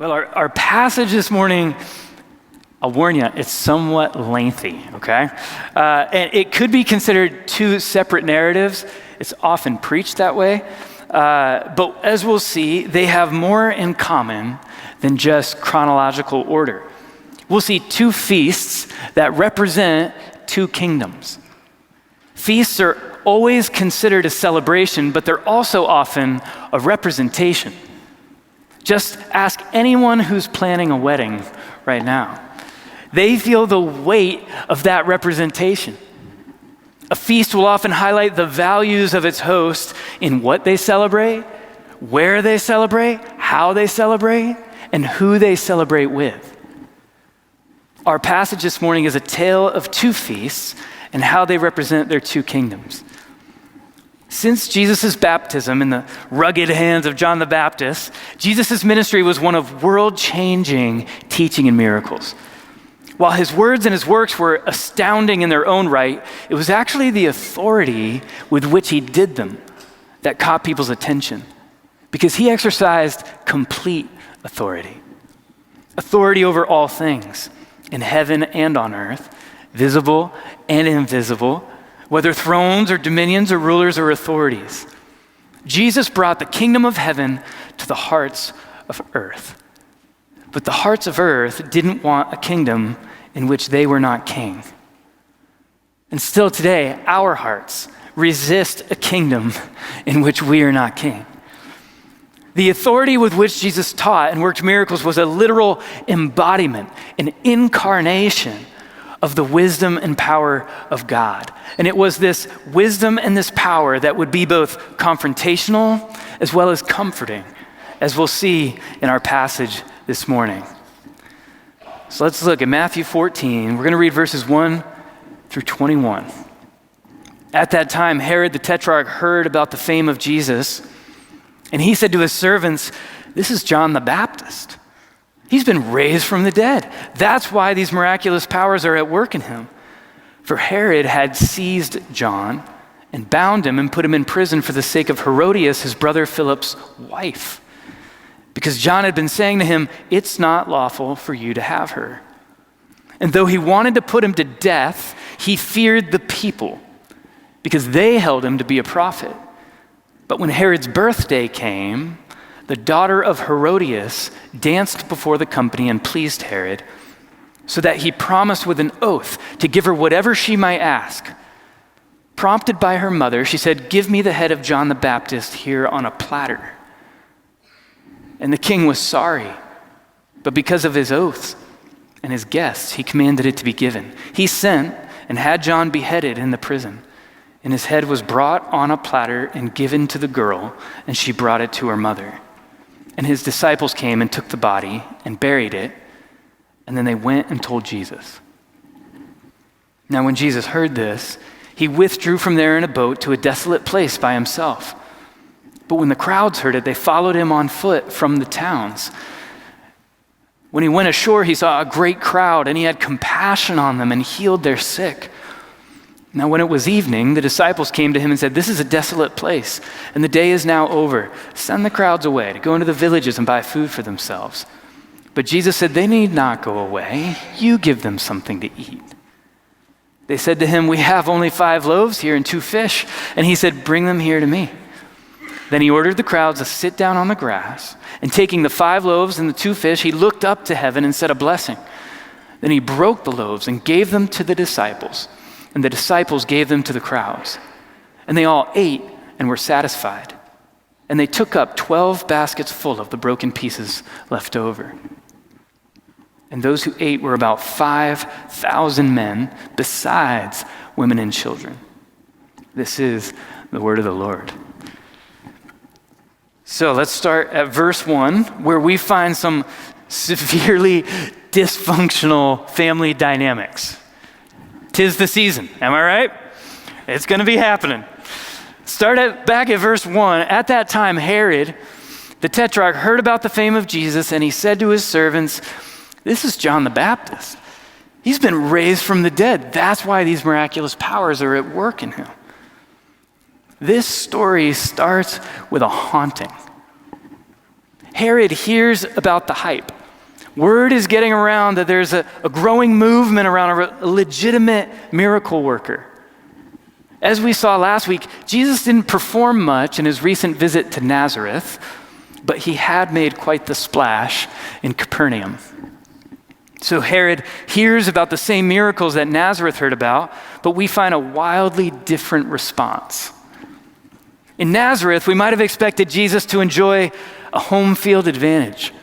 Well, our passage this morning, I'll warn you, it's somewhat lengthy, okay? And it could be considered two separate narratives. It's often preached that way. But as we'll see, they have more in common than just chronological order. We'll see two feasts that represent two kingdoms. Feasts are always considered a celebration, but they're also often a representation. Just ask anyone who's planning a wedding right now. They feel the weight of that representation. A feast will often highlight the values of its host in what they celebrate, where they celebrate, how they celebrate, and who they celebrate with. Our passage this morning is a tale of two feasts and how they represent their two kingdoms. Since Jesus' baptism in the rugged hands of John the Baptist, Jesus' ministry was one of world-changing teaching and miracles. While his words and his works were astounding in their own right, it was actually the authority with which he did them that caught people's attention, because he exercised complete authority. Authority over all things, in heaven and on earth, visible and invisible, whether thrones or dominions or rulers or authorities. Jesus brought the kingdom of heaven to the hearts of earth. But the hearts of earth didn't want a kingdom in which they were not king. And still today, our hearts resist a kingdom in which we are not king. The authority with which Jesus taught and worked miracles was a literal embodiment, an incarnation of the wisdom and power of God. And it was this wisdom and this power that would be both confrontational as well as comforting, as we'll see in our passage this morning. So let's look at Matthew 14. We're going to read verses 1 through 21. At that time, Herod the Tetrarch heard about the fame of Jesus, and he said to his servants, "This is John the Baptist. He's been raised from the dead. That's why these miraculous powers are at work in him." For Herod had seized John and bound him and put him in prison for the sake of Herodias, his brother Philip's wife, because John had been saying to him, "It's not lawful for you to have her." And though he wanted to put him to death, he feared the people, because they held him to be a prophet. But when Herod's birthday came, the daughter of Herodias danced before the company and pleased Herod, so that he promised with an oath to give her whatever she might ask. Prompted by her mother, she said, "Give me the head of John the Baptist here on a platter." And the king was sorry, but because of his oaths and his guests, he commanded it to be given. He sent and had John beheaded in the prison, and his head was brought on a platter and given to the girl, and she brought it to her mother. And his disciples came and took the body and buried it, and then they went and told Jesus. Now when Jesus heard this, he withdrew from there in a boat to a desolate place by himself. But when the crowds heard it, they followed him on foot from the towns. When he went ashore, he saw a great crowd, and he had compassion on them and healed their sick. Now when it was evening, the disciples came to him and said, "This is a desolate place, and the day is now over. Send the crowds away to go into the villages and buy food for themselves." But Jesus said, "They need not go away. You give them something to eat." They said to him, "We have only 5 loaves here and 2 fish." And he said, "Bring them here to me." Then he ordered the crowds to sit down on the grass, and taking the 5 loaves and the 2 fish, he looked up to heaven and said a blessing. Then he broke the loaves and gave them to the disciples, and the disciples gave them to the crowds. And they all ate and were satisfied. And they took up 12 baskets full of the broken pieces left over. And those who ate were about 5,000 men, besides women and children. This is the word of the Lord. So let's start at verse 1, where we find some severely dysfunctional family dynamics. 'Tis the season, am I right? It's going to be happening. Back at verse 1. At that time, Herod, the Tetrarch, heard about the fame of Jesus, and he said to his servants, "This is John the Baptist. He's been raised from the dead. That's why these miraculous powers are at work in him." This story starts with a haunting. Herod hears about the hype. Word is getting around that there's a growing movement around a legitimate miracle worker. As we saw last week, Jesus didn't perform much in his recent visit to Nazareth, but he had made quite the splash in Capernaum. So Herod hears about the same miracles that Nazareth heard about, but we find a wildly different response. In Nazareth, we might have expected Jesus to enjoy a home field advantage.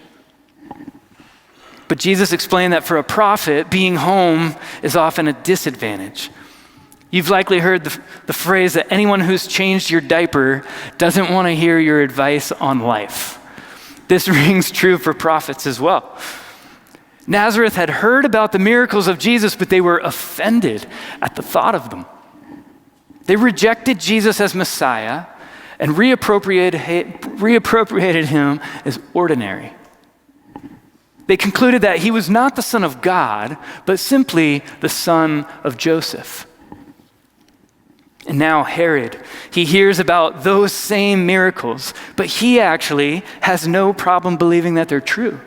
But Jesus explained that for a prophet, being home is often a disadvantage. You've likely heard the phrase that anyone who's changed your diaper doesn't want to hear your advice on life. This rings true for prophets as well. Nazareth had heard about the miracles of Jesus, but they were offended at the thought of them. They rejected Jesus as Messiah and reappropriated him as ordinary. They concluded that he was not the Son of God, but simply the son of Joseph. And now Herod, he hears about those same miracles, but he actually has no problem believing that they're true.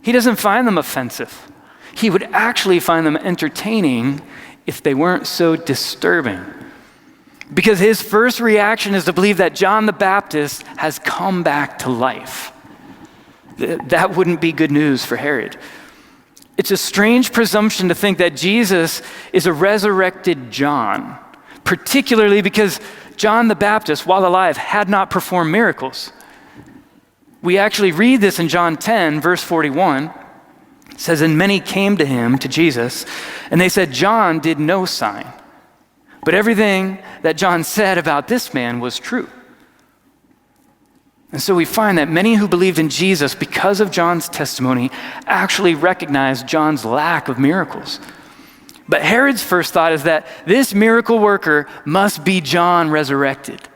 He doesn't find them offensive. He would actually find them entertaining if they weren't so disturbing. Because his first reaction is to believe that John the Baptist has come back to life. That wouldn't be good news for Herod. It's a strange presumption to think that Jesus is a resurrected John, particularly because John the Baptist, while alive, had not performed miracles. We actually read this in John 10, verse 41. It says, "And many came to him," to Jesus, "and they said, 'John did no sign. But everything that John said about this man was true.'" And so we find that many who believed in Jesus because of John's testimony actually recognized John's lack of miracles. But Herod's first thought is that this miracle worker must be John resurrected.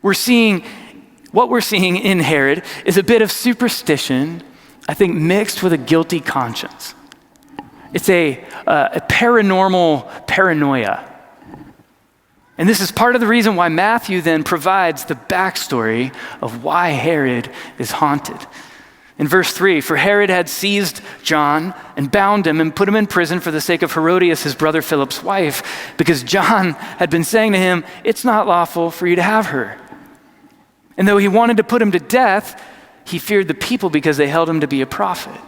What we're seeing in Herod is a bit of superstition, I think, mixed with a guilty conscience. It's a paranormal paranoia. And this is part of the reason why Matthew then provides the backstory of why Herod is haunted. In verse 3, "For Herod had seized John and bound him and put him in prison for the sake of Herodias, his brother Philip's wife, because John had been saying to him, 'It's not lawful for you to have her.' And though he wanted to put him to death, he feared the people because they held him to be a prophet."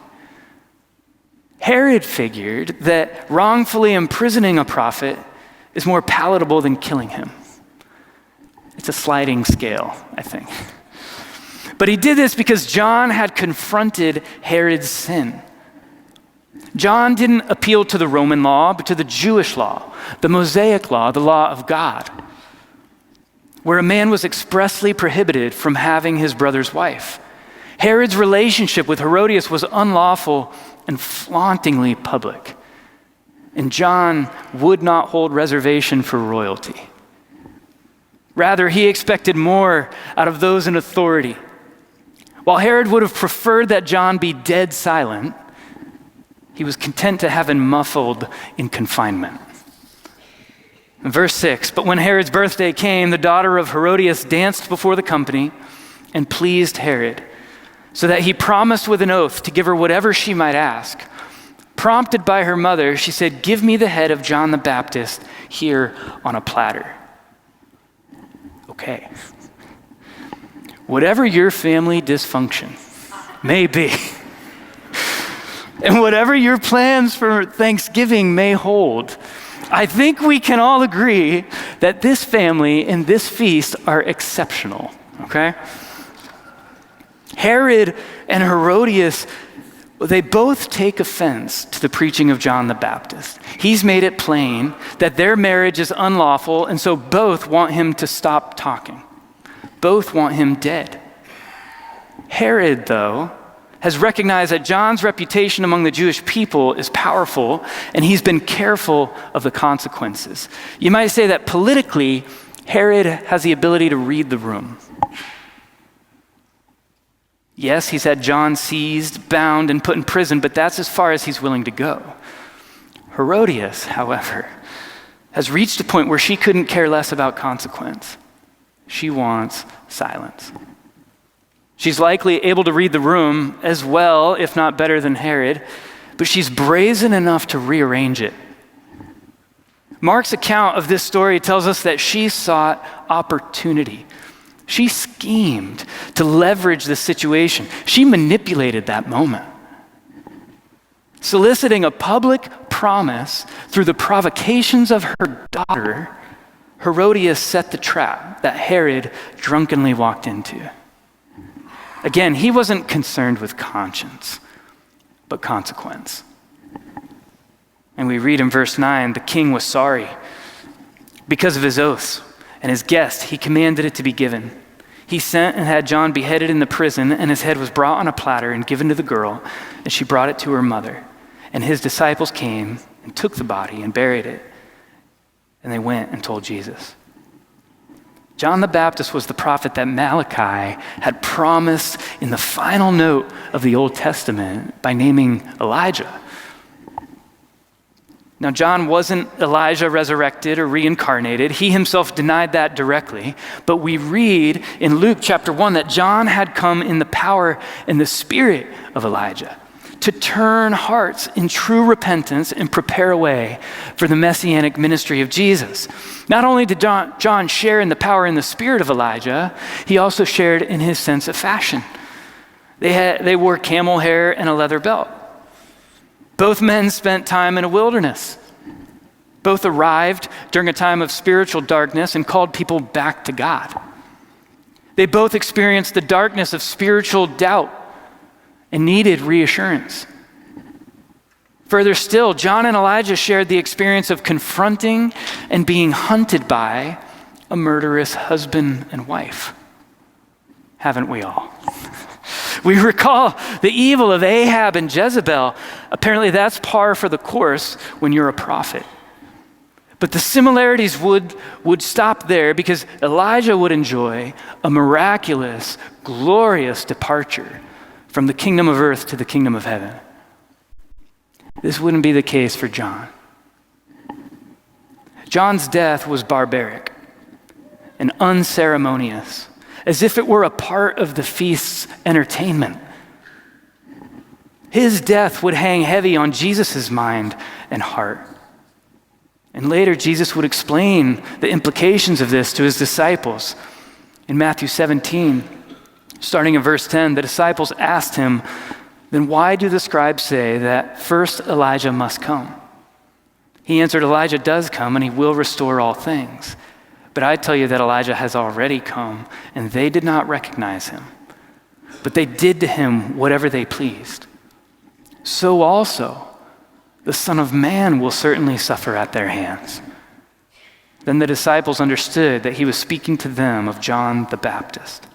Herod figured that wrongfully imprisoning a prophet is more palatable than killing him. It's a sliding scale, I think. But he did this because John had confronted Herod's sin. John didn't appeal to the Roman law, but to the Jewish law, the Mosaic law, the law of God, where a man was expressly prohibited from having his brother's wife. Herod's relationship with Herodias was unlawful and flauntingly public. And John would not hold reservation for royalty. Rather, he expected more out of those in authority. While Herod would have preferred that John be dead silent, he was content to have him muffled in confinement. In verse 6, "But when Herod's birthday came, the daughter of Herodias danced before the company and pleased Herod, so that he promised with an oath to give her whatever she might ask. Prompted by her mother, she said, 'Give me the head of John the Baptist here on a platter.'" Okay. Whatever your family dysfunction may be, and whatever your plans for Thanksgiving may hold, I think we can all agree that this family and this feast are exceptional, okay? Herod and Herodias, they both take offense to the preaching of John the Baptist. He's made it plain that their marriage is unlawful, and so both want him to stop talking. Both want him dead. Herod, though, has recognized that John's reputation among the Jewish people is powerful, and he's been careful of the consequences. You might say that politically, Herod has the ability to read the room. Yes, he's had John seized, bound, and put in prison, but that's as far as he's willing to go. Herodias, however, has reached a point where she couldn't care less about consequence. She wants silence. She's likely able to read the room as well, if not better than Herod, but she's brazen enough to rearrange it. Mark's account of this story tells us that she sought opportunity. She schemed to leverage the situation. She manipulated that moment. Soliciting a public promise through the provocations of her daughter, Herodias set the trap that Herod drunkenly walked into. Again, he wasn't concerned with conscience, but consequence. And we read in verse 9, the king was sorry. Because of his oaths and his guest, he commanded it to be given. He sent and had John beheaded in the prison, and his head was brought on a platter and given to the girl, and she brought it to her mother. And his disciples came and took the body and buried it. And they went and told Jesus. John the Baptist was the prophet that Malachi had promised in the final note of the Old Testament by naming Elijah. Now, John wasn't Elijah resurrected or reincarnated. He himself denied that directly. But we read in Luke chapter 1 that John had come in the power and the spirit of Elijah to turn hearts in true repentance and prepare a way for the messianic ministry of Jesus. Not only did John share in the power and the spirit of Elijah, he also shared in his sense of fashion. They wore camel hair and a leather belt. Both men spent time in a wilderness. Both arrived during a time of spiritual darkness and called people back to God. They both experienced the darkness of spiritual doubt and needed reassurance. Further still, John and Elijah shared the experience of confronting and being hunted by a murderous husband and wife. Haven't we all? We recall the evil of Ahab and Jezebel. Apparently that's par for the course when you're a prophet. But the similarities would stop there, because Elijah would enjoy a miraculous, glorious departure from the kingdom of earth to the kingdom of heaven. This wouldn't be the case for John. John's death was barbaric and unceremonious, as if it were a part of the feast's entertainment. His death would hang heavy on Jesus' mind and heart. And later, Jesus would explain the implications of this to his disciples. In Matthew 17, starting in verse 10, the disciples asked him, "Then why do the scribes say that first Elijah must come?" He answered, "Elijah does come, and he will restore all things. But I tell you that Elijah has already come, and they did not recognize him. But they did to him whatever they pleased. So also, the Son of Man will certainly suffer at their hands." Then the disciples understood that he was speaking to them of John the Baptist.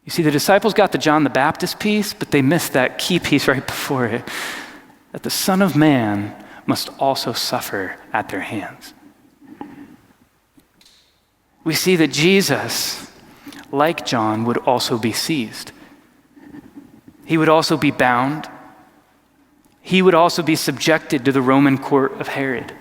You see, the disciples got the John the Baptist piece, but they missed that key piece right before it, that the Son of Man must also suffer at their hands. We see that Jesus, like John, would also be seized. He would also be bound. He would also be subjected to the Roman court of Herod.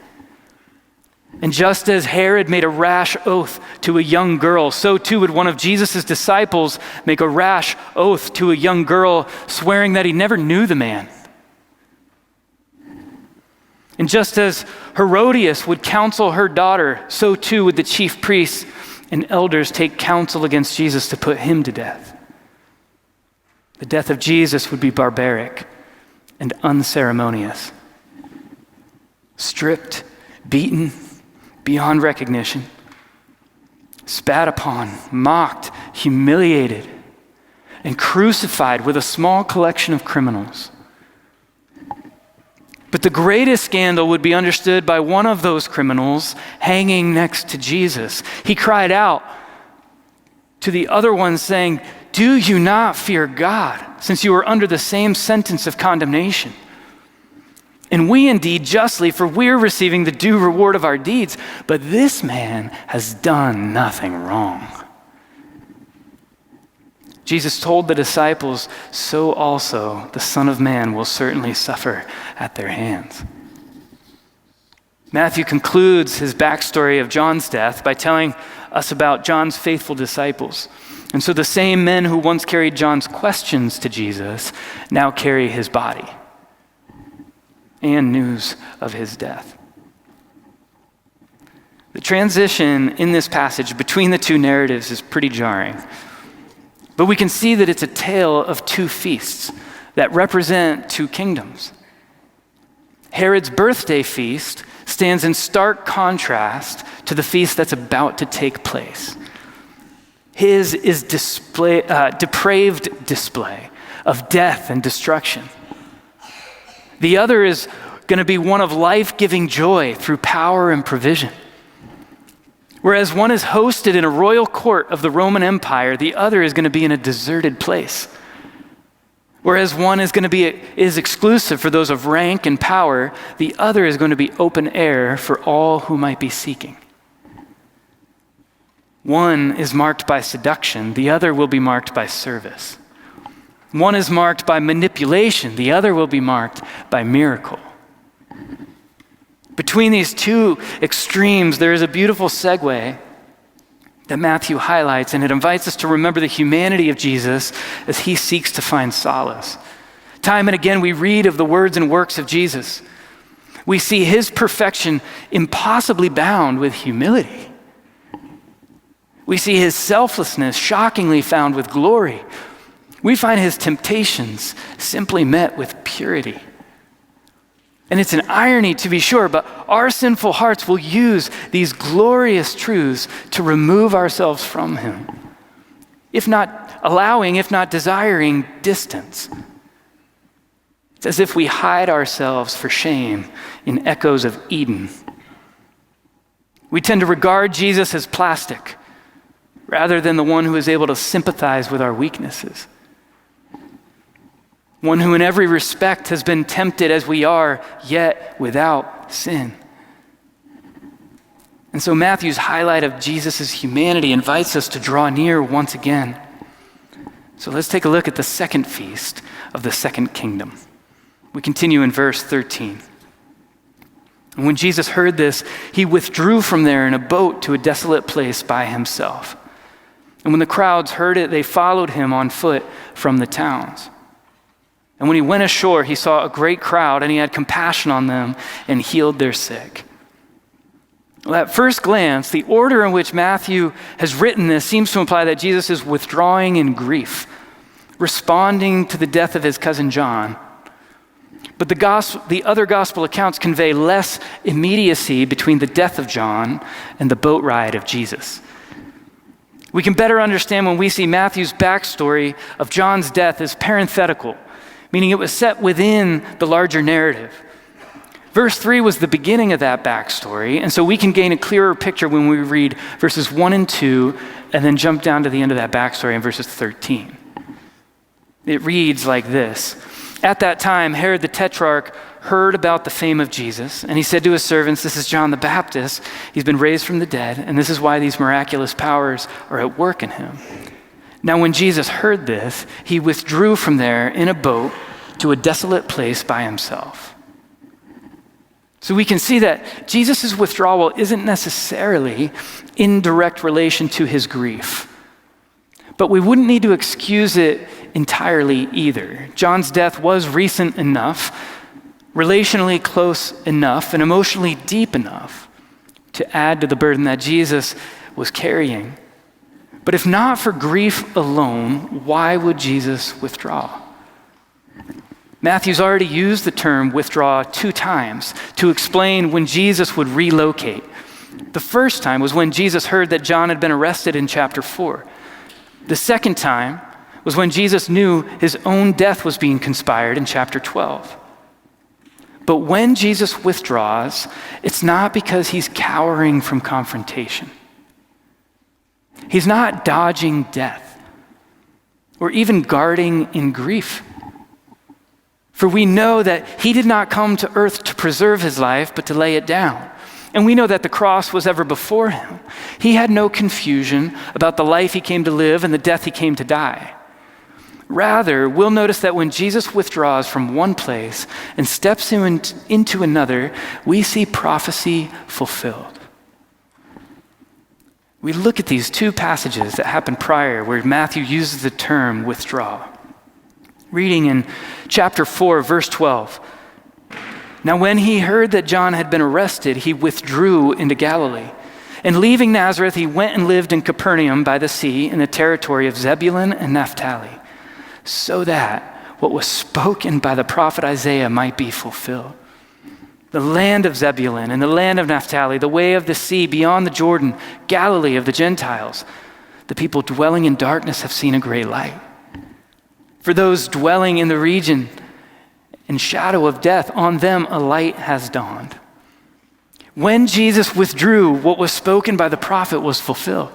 And just as Herod made a rash oath to a young girl, so too would one of Jesus' disciples make a rash oath to a young girl, swearing that he never knew the man. And just as Herodias would counsel her daughter, so too would the chief priests and elders take counsel against Jesus to put him to death. The death of Jesus would be barbaric and unceremonious. Stripped, beaten beyond recognition, spat upon, mocked, humiliated, and crucified with a small collection of criminals. But the greatest scandal would be understood by one of those criminals hanging next to Jesus. He cried out to the other one saying, "Do you not fear God, since you are under the same sentence of condemnation? And we indeed justly, for we are receiving the due reward of our deeds, but this man has done nothing wrong." Jesus told the disciples, so also the Son of Man will certainly suffer at their hands. Matthew concludes his backstory of John's death by telling us about John's faithful disciples. And so the same men who once carried John's questions to Jesus now carry his body and news of his death. The transition in this passage between the two narratives is pretty jarring. But we can see that it's a tale of two feasts that represent two kingdoms. Herod's birthday feast stands in stark contrast to the feast that's about to take place. His is depraved display of death and destruction. The other is going to be one of life-giving joy through power and provision. Whereas one is hosted in a royal court of the Roman Empire, the other is going to be in a deserted place. Whereas one is exclusive for those of rank and power, the other is going to be open air for all who might be seeking. One is marked by seduction, the other will be marked by service. One is marked by manipulation, the other will be marked by miracle. Between these two extremes, there is a beautiful segue that Matthew highlights, and it invites us to remember the humanity of Jesus as he seeks to find solace. Time and again, we read of the words and works of Jesus. We see his perfection impossibly bound with humility. We see his selflessness shockingly found with glory. We find his temptations simply met with purity. And it's an irony, to be sure, but our sinful hearts will use these glorious truths to remove ourselves from him, if not allowing, if not desiring, distance. It's as if we hide ourselves for shame in echoes of Eden. We tend to regard Jesus as plastic rather than the one who is able to sympathize with our weaknesses. One who in every respect has been tempted as we are, yet without sin. And so Matthew's highlight of Jesus' humanity invites us to draw near once again. So let's take a look at the second feast of the second kingdom. We continue in verse 13. And when Jesus heard this, he withdrew from there in a boat to a desolate place by himself. And when the crowds heard it, they followed him on foot from the towns. And when he went ashore, he saw a great crowd, and he had compassion on them and healed their sick. Well, at first glance, the order in which Matthew has written this seems to imply that Jesus is withdrawing in grief, responding to the death of his cousin John. But the other gospel accounts convey less immediacy between the death of John and the boat ride of Jesus. We can better understand when we see Matthew's backstory of John's death as parenthetical, meaning it was set within the larger narrative. Verse 3 was the beginning of that backstory, and so we can gain a clearer picture when we read verses 1 and 2, and then jump down to the end of that backstory in verses 13. It reads like this. At that time, Herod the Tetrarch heard about the fame of Jesus, and he said to his servants, "This is John the Baptist. He's been raised from the dead, and this is why these miraculous powers are at work in him." Now, when Jesus heard this, he withdrew from there in a boat to a desolate place by himself. So we can see that Jesus' withdrawal isn't necessarily in direct relation to his grief. But we wouldn't need to excuse it entirely either. John's death was recent enough, relationally close enough, and emotionally deep enough to add to the burden that Jesus was carrying. But if not for grief alone, why would Jesus withdraw? Matthew's already used the term withdraw 2 times to explain when Jesus would relocate. The first time was when Jesus heard that John had been arrested in chapter 4. The second time was when Jesus knew his own death was being conspired in chapter 12. But when Jesus withdraws, it's not because he's cowering from confrontation. He's not dodging death or even guarding in grief. For we know that he did not come to earth to preserve his life, but to lay it down. And we know that the cross was ever before him. He had no confusion about the life he came to live and the death he came to die. Rather, we'll notice that when Jesus withdraws from one place and steps into another, we see prophecy fulfilled. we look at these two passages that happened prior where Matthew uses the term withdraw. Reading in chapter 4, verse 12. Now when he heard that John had been arrested, he withdrew into Galilee. And leaving Nazareth, he went and lived in Capernaum by the sea in the territory of Zebulun and Naphtali, so that what was spoken by the prophet Isaiah might be fulfilled. The land of Zebulun and the land of Naphtali, the way of the sea beyond the Jordan, Galilee of the Gentiles. The people dwelling in darkness have seen a great light. For those dwelling in the region and shadow of death, on them a light has dawned. When Jesus withdrew, what was spoken by the prophet was fulfilled.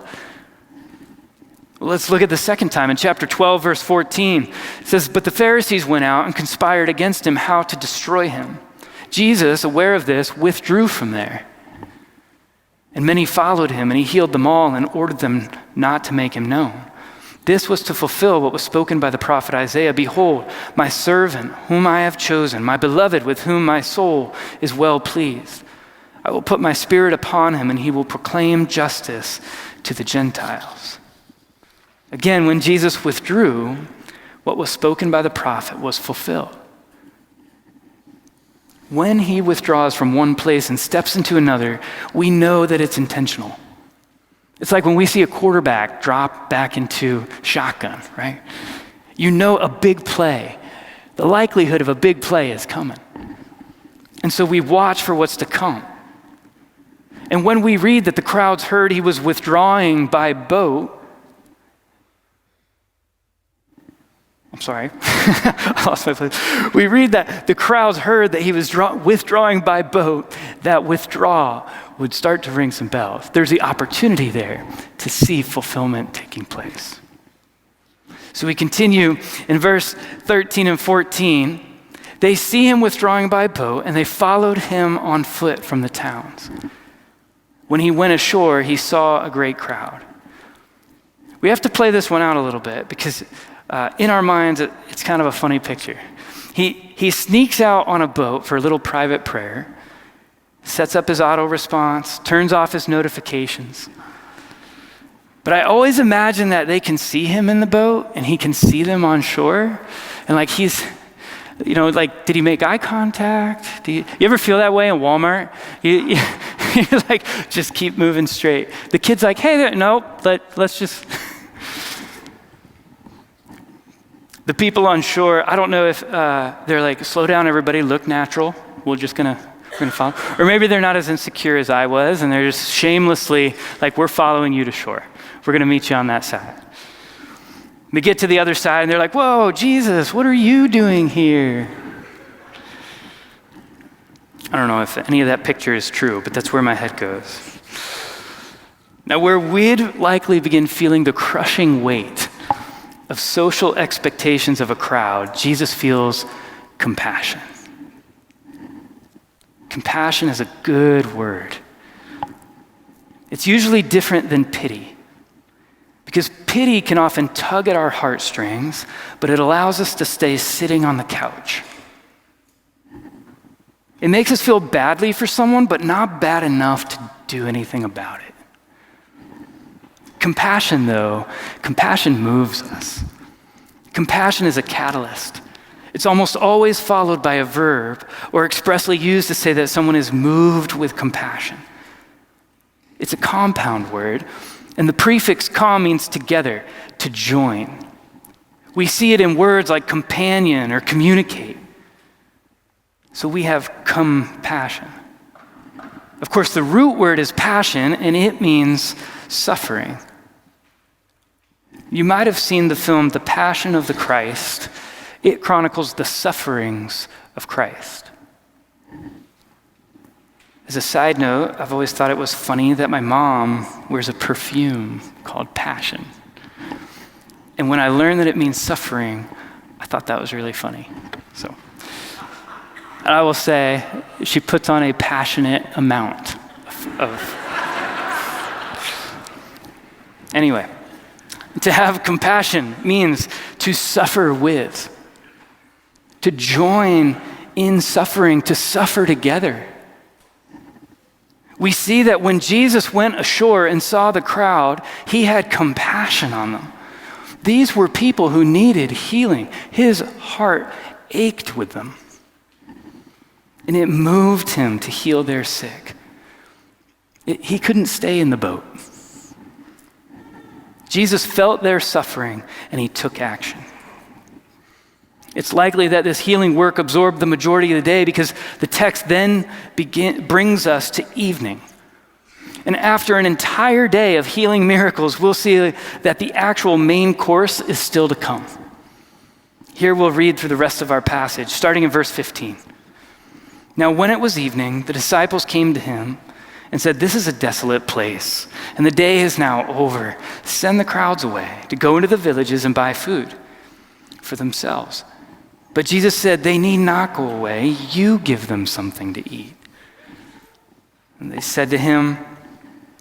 Let's look at the second time in chapter 12, verse 14. It says, but the Pharisees went out and conspired against him how to destroy him. Jesus, aware of this, withdrew from there. And many followed him, and he healed them all and ordered them not to make him known. This was to fulfill what was spoken by the prophet Isaiah. Behold, my servant, whom I have chosen, my beloved, with whom my soul is well pleased. I will put my spirit upon him, and he will proclaim justice to the Gentiles. Again, when Jesus withdrew, what was spoken by the prophet was fulfilled. When he withdraws from one place and steps into another, we know that it's intentional. It's like when we see a quarterback drop back into shotgun, right? You know a big play. The likelihood of a big play is coming. And so we watch for what's to come. And when we read that the crowds heard he was withdrawing by boat, I'm sorry, I lost my place. We read that the crowds heard that he was withdrawing by boat. That withdraw would start to ring some bells. There's the opportunity there to see fulfillment taking place. So we continue in verse 13 and 14. They see him withdrawing by boat, and they followed him on foot from the towns. When he went ashore, he saw a great crowd. We have to play this one out a little bit because in our minds, it's kind of a funny picture. He sneaks out on a boat for a little private prayer, sets up his auto response, turns off his notifications. But I always imagine that they can see him in the boat and he can see them on shore. And like he's, like, did he make eye contact? You ever feel that way in Walmart? You're like, just keep moving straight. The kid's like, hey, no, let's just... The people on shore, I don't know if they're like, slow down everybody, look natural. We're gonna follow. Or maybe they're not as insecure as I was and they're just shamelessly like, we're following you to shore. We're gonna meet you on that side. They get to the other side and they're like, whoa, Jesus, what are you doing here? I don't know if any of that picture is true, but that's where my head goes. Now, where we'd likely begin feeling the crushing weight of social expectations of a crowd, Jesus feels compassion. Compassion is a good word. It's usually different than pity, because pity can often tug at our heartstrings, but it allows us to stay sitting on the couch. It makes us feel badly for someone, but not bad enough to do anything about it. Compassion, though, compassion moves us. Compassion is a catalyst. It's almost always followed by a verb or expressly used to say that someone is moved with compassion. It's a compound word, and the prefix com means together, to join. We see it in words like companion or communicate. So we have compassion. Of course, the root word is passion, and it means suffering. You might have seen the film The Passion of the Christ. It chronicles the sufferings of Christ. As a side note, I've always thought it was funny that my mom wears a perfume called Passion. And when I learned that it means suffering, I thought that was really funny. So, and I will say, she puts on a passionate amount of Anyway, to have compassion means to suffer with, to join in suffering, to suffer together. We see that when Jesus went ashore and saw the crowd, he had compassion on them. These were people who needed healing. His heart ached with them. And it moved him to heal their sick. He couldn't stay in the boat. Jesus felt their suffering and he took action. It's likely that this healing work absorbed the majority of the day because the text then brings us to evening. And after an entire day of healing miracles, we'll see that the actual main course is still to come. Here we'll read through the rest of our passage, starting in verse 15. Now, when it was evening, the disciples came to him and said, "This is a desolate place, and the day is now over. Send the crowds away to go into the villages and buy food for themselves." But Jesus said, "They need not go away. You give them something to eat." And they said to him,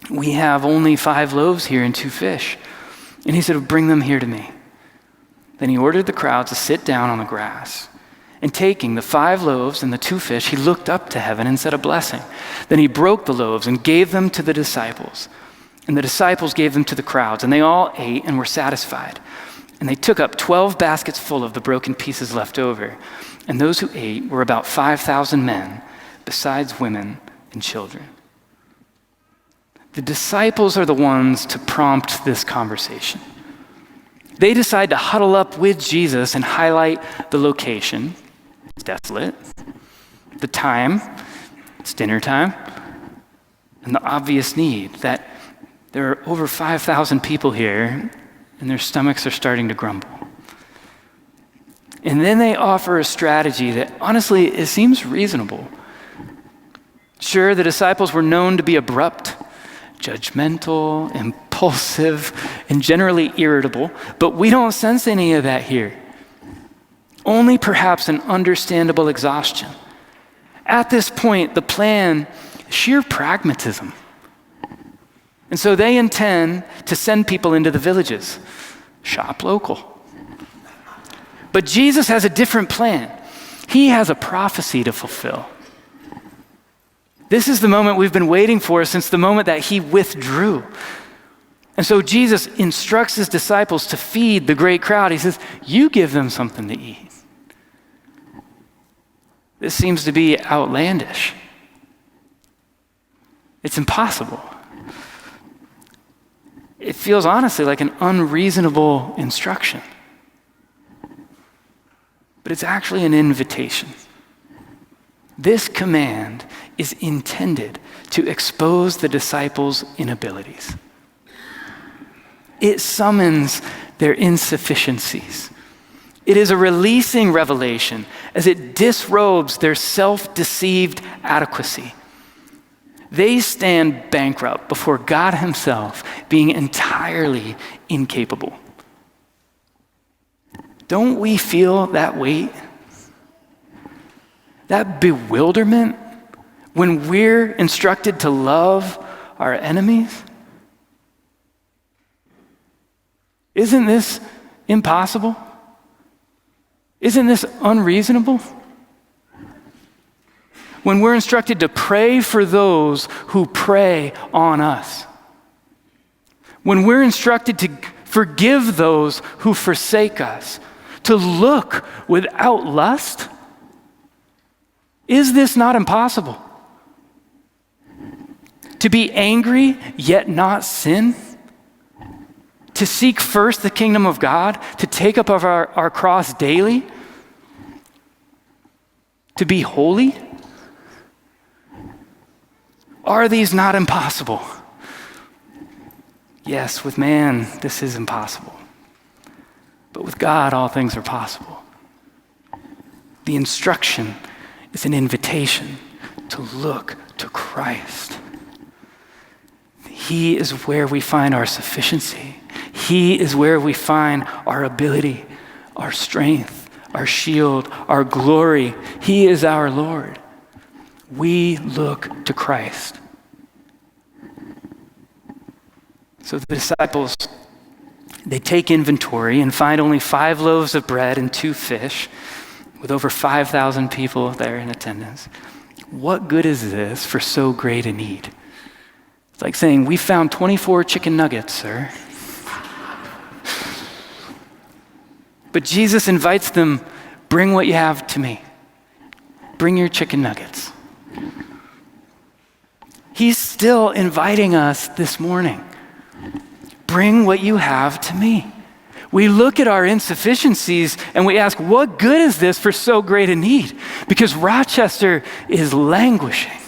"We have only 5 loaves here and 2 fish." And he said, "Bring them here to me." Then he ordered the crowd to sit down on the grass. And taking the 5 loaves and the 2 fish, he looked up to heaven and said a blessing. Then he broke the loaves and gave them to the disciples. And the disciples gave them to the crowds, and they all ate and were satisfied. And they took up 12 baskets full of the broken pieces left over. And those who ate were about 5,000 men, besides women and children. The disciples are the ones to prompt this conversation. They decide to huddle up with Jesus and highlight the location. It's desolate. The time, it's dinner time. And the obvious need that there are over 5,000 people here and their stomachs are starting to grumble. And then they offer a strategy that honestly, it seems reasonable. Sure, the disciples were known to be abrupt, judgmental, impulsive, and generally irritable, but we don't sense any of that here. Only perhaps an understandable exhaustion. At this point, the plan is sheer pragmatism. And so they intend to send people into the villages, shop local. But Jesus has a different plan. He has a prophecy to fulfill. This is the moment we've been waiting for since the moment that he withdrew. And so Jesus instructs his disciples to feed the great crowd. He says, "You give them something to eat." This seems to be outlandish. It's impossible. It feels honestly like an unreasonable instruction. But it's actually an invitation. This command is intended to expose the disciples' inabilities. It summons their insufficiencies. It is a releasing revelation as it disrobes their self-deceived adequacy. They stand bankrupt before God himself, being entirely incapable. Don't we feel that weight? That bewilderment when we're instructed to love our enemies? Isn't this impossible? Isn't this unreasonable? When we're instructed to pray for those who prey on us. When we're instructed to forgive those who forsake us. To look without lust. Is this not impossible? To be angry yet not sin? To seek first the kingdom of God? To take up our cross daily? To be holy? Are these not impossible? Yes, with man, this is impossible. But with God, all things are possible. The instruction is an invitation to look to Christ. He is where we find our sufficiency. He is where we find our ability, our strength, our shield, our glory. He is our Lord. We look to Christ. So the disciples, they take inventory and find only 5 loaves of bread and 2 fish with over 5,000 people there in attendance. What good is this for so great a need? It's like saying, we found 24 chicken nuggets, sir. But Jesus invites them, bring what you have to me. Bring your chicken nuggets. He's still inviting us this morning. Bring what you have to me. We look at our insufficiencies and we ask, what good is this for so great a need? Because Rochester is languishing.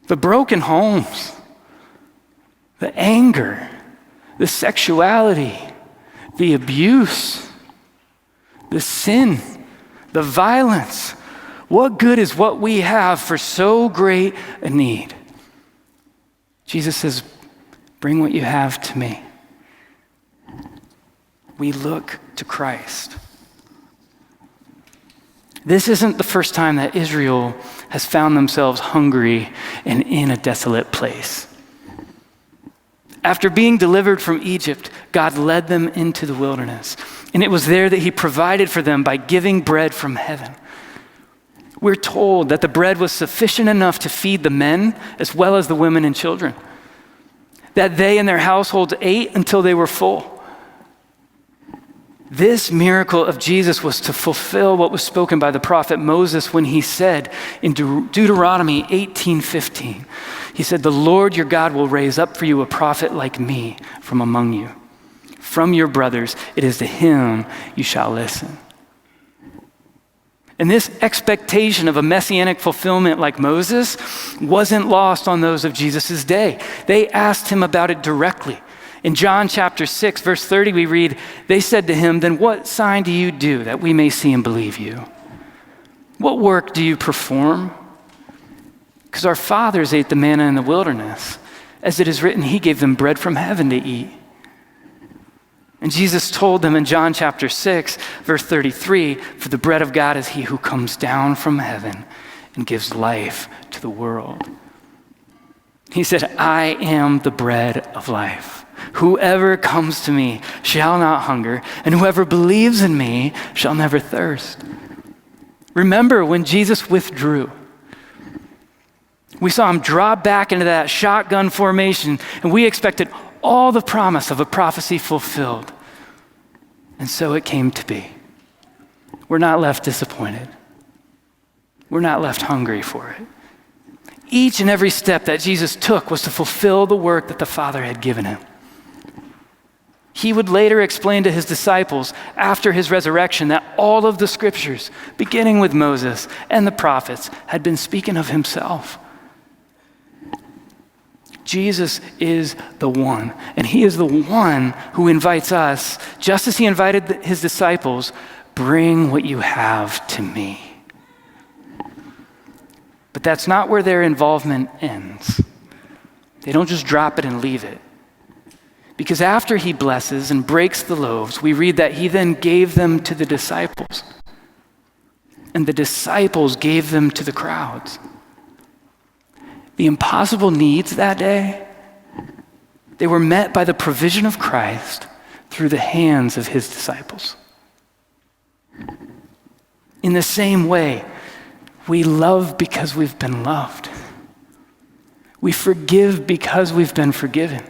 The broken homes, the anger, the sexuality, the abuse, the sin, the violence. What good is what we have for so great a need? Jesus says, bring what you have to me. We look to Christ. This isn't the first time that Israel has found themselves hungry and in a desolate place. After being delivered from Egypt, God led them into the wilderness. And it was there that he provided for them by giving bread from heaven. We're told that the bread was sufficient enough to feed the men as well as the women and children. That they and their households ate until they were full. This miracle of Jesus was to fulfill what was spoken by the prophet Moses when he said in Deuteronomy 18:15, he said, the Lord your God will raise up for you a prophet like me from among you. From your brothers, it is to him you shall listen. And this expectation of a messianic fulfillment like Moses wasn't lost on those of Jesus' day. They asked him about it directly. In John chapter 6, verse 30, we read, they said to him, then what sign do you do that we may see and believe you? What work do you perform? Because our fathers ate the manna in the wilderness. As it is written, he gave them bread from heaven to eat. And Jesus told them in John chapter 6, verse 33, for the bread of God is he who comes down from heaven and gives life to the world. He said, I am the bread of life. Whoever comes to me shall not hunger, and whoever believes in me shall never thirst. Remember when Jesus withdrew, we saw him draw back into that shotgun formation, and we expected all the promise of a prophecy fulfilled. And so it came to be. We're not left disappointed. We're not left hungry for it. Each and every step that Jesus took was to fulfill the work that the Father had given him. He would later explain to his disciples after his resurrection that all of the scriptures, beginning with Moses and the prophets, had been speaking of himself. Jesus is the one, and he is the one who invites us, just as he invited his disciples, bring what you have to me. But that's not where their involvement ends. They don't just drop it and leave it. Because after he blesses and breaks the loaves, we read that he then gave them to the disciples. And the disciples gave them to the crowds. The impossible needs that day, they were met by the provision of Christ through the hands of his disciples. In the same way, we love because we've been loved. We forgive because we've been forgiven.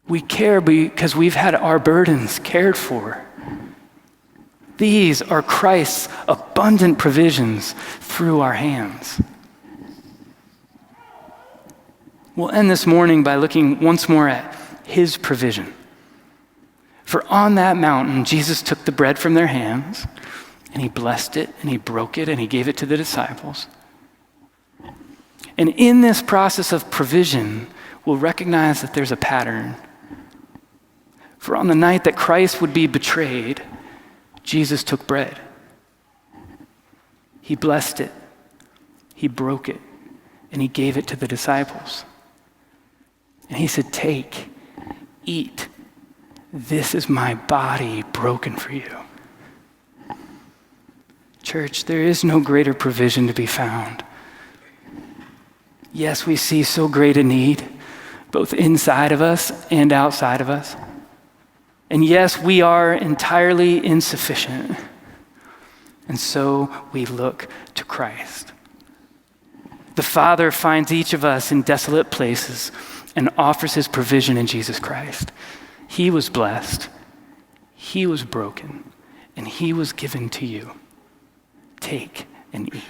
We care because we've had our burdens cared for. These are Christ's abundant provisions through our hands. We'll end this morning by looking once more at his provision. For on that mountain, Jesus took the bread from their hands, and he blessed it, and he broke it, and he gave it to the disciples. And in this process of provision, we'll recognize that there's a pattern. For on the night that Christ would be betrayed, Jesus took bread. He blessed it, he broke it, and he gave it to the disciples. And he said, take, eat. This is my body broken for you. Church, there is no greater provision to be found. Yes, we see so great a need, both inside of us and outside of us. And yes, we are entirely insufficient. And so we look to Christ. The Father finds each of us in desolate places and offers his provision in Jesus Christ. He was blessed, he was broken, and he was given to you. Take and eat.